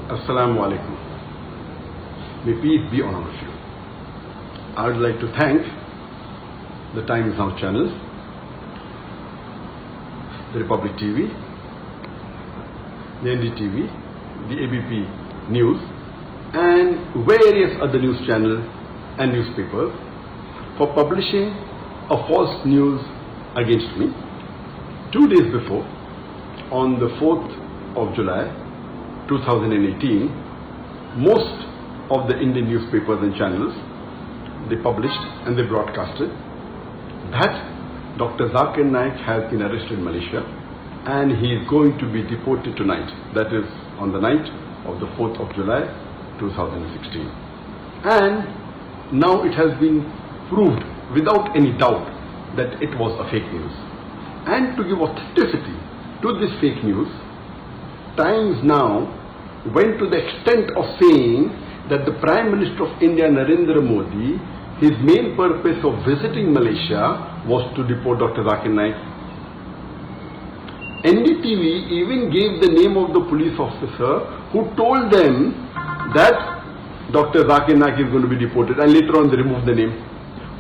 Assalamu alaikum. May peace be on all of you. I would like to thank the Times Now channels, the Republic TV, the NDTV, the ABP News, and various other news channels and newspapers for publishing a false news against me 2 days before, on the 4th of July 2018. Most of the Indian newspapers and channels, they published and they broadcasted that Dr. Zakir Naik has been arrested in Malaysia and he is going to be deported tonight. That is on the night of the 4th of July 2016. And now it has been proved without any doubt that it was a fake news. And to give authenticity to this fake news, Times Now went to the extent of saying that the Prime Minister of India, Narendra Modi, his main purpose of visiting Malaysia was to deport Dr. Zakir Naik. NDTV even gave the name of the police officer who told them that Dr. Zakir Naik is going to be deported, and later on they removed the name.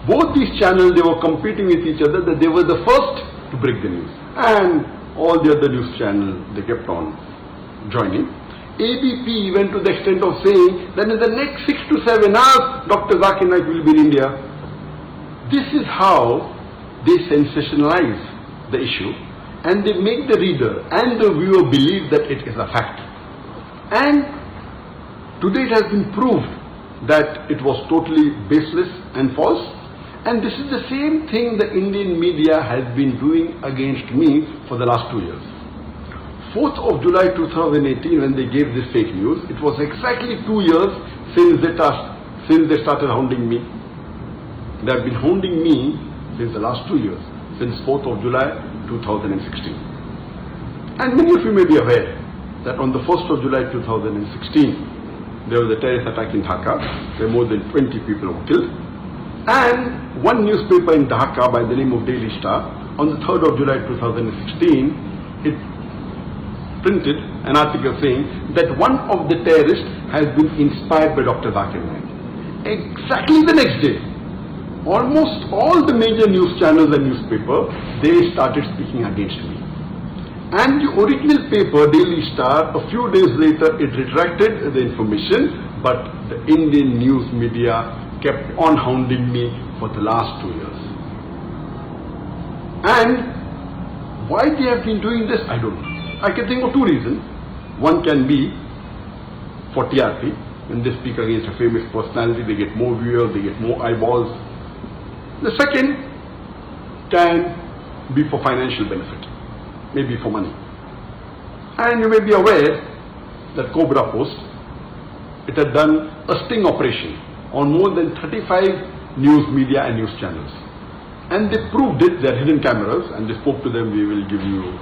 Both these channels, they were competing with each other, that they were the first to break the news. And all the other news channels, they kept on joining. ABP went to the extent of saying that in the next 6 to 7 hours, Dr. Zakir Naik will be in India. This is how they sensationalize the issue and they make the reader and the viewer believe that it is a fact. And today it has been proved that it was totally baseless and false. And this is the same thing the Indian media has been doing against me for the last 2 years. 4th of July 2018, when they gave this fake news, it was exactly 2 years since they started hounding me. They have been hounding me since the last 2 years, since 4th of July 2016. And many of you may be aware that on the 1st of July 2016, there was a terrorist attack in Dhaka, where more than 20 people were killed. And one newspaper in Dhaka by the name of Daily Star, on the 3rd of July 2016, it printed an article saying that one of the terrorists has been inspired by Dr. Zakir Naik. Exactly the next day, almost all the major news channels and newspapers, they started speaking against me. And the original paper, Daily Star, a few days later it retracted the information, but the Indian news media kept on hounding me for the last 2 years. And why they have been doing this, I don't know. I can think of 2 reasons. One can be for TRP. When they speak against a famous personality, they get more viewers, they get more eyeballs. The second can be for financial benefit, maybe for money. And you may be aware that Cobra Post, it had done a sting operation on more than 35 news media and news channels. And they proved it, they had hidden cameras, and they spoke to them, we will give you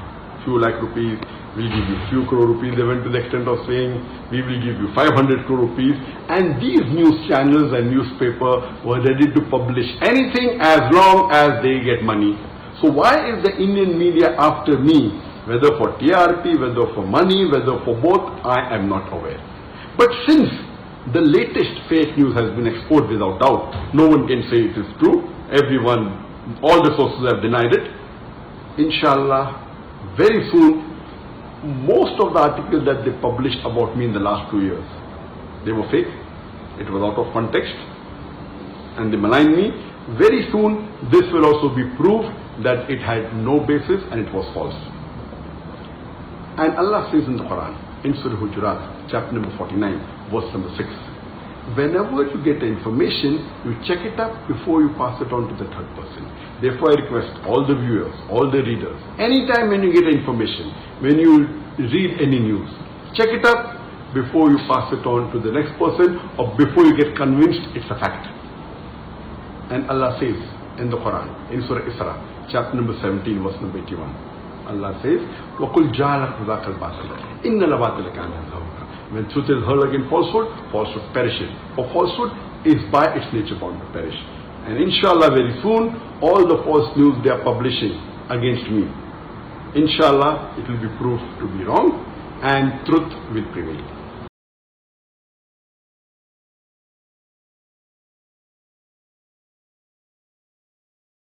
few lakh rupees, we'll give you few crore rupees. They went to the extent of saying, we will give you 500 crore rupees. And these news channels and newspaper were ready to publish anything as long as they get money. So why is the Indian media after me? Whether for TRP, whether for money, whether for both, I am not aware. But since the latest fake news has been exposed without doubt, no one can say it is true. Everyone, all the sources have denied it. Inshallah, very soon, most of the articles that they published about me in the last 2 years, they were fake, it was out of context, and they maligned me. Very soon, this will also be proved that it had no basis and it was false. And Allah says in the Quran, in Surah Hujurat, chapter number 49, verse number 6, whenever you get information, you check it up before you pass it on to the third person. Therefore, I request all the viewers, all the readers, anytime when you get information, when you read any news, check it up before you pass it on to the next person or before you get convinced it's a fact. And Allah says in the Quran, in Surah Isra, chapter number 17, verse number 81, Allah says, وَقُلْ جَعَلَكُ ذَاكَ الْبَاطِلَ إِنَّ الْبَاطِلَ كَانَ زَهُوقًا. When truth is heard against falsehood, falsehood perishes. For falsehood is by its nature bound to perish. And inshallah very soon, all the false news they are publishing against me, inshallah it will be proved to be wrong and truth will prevail.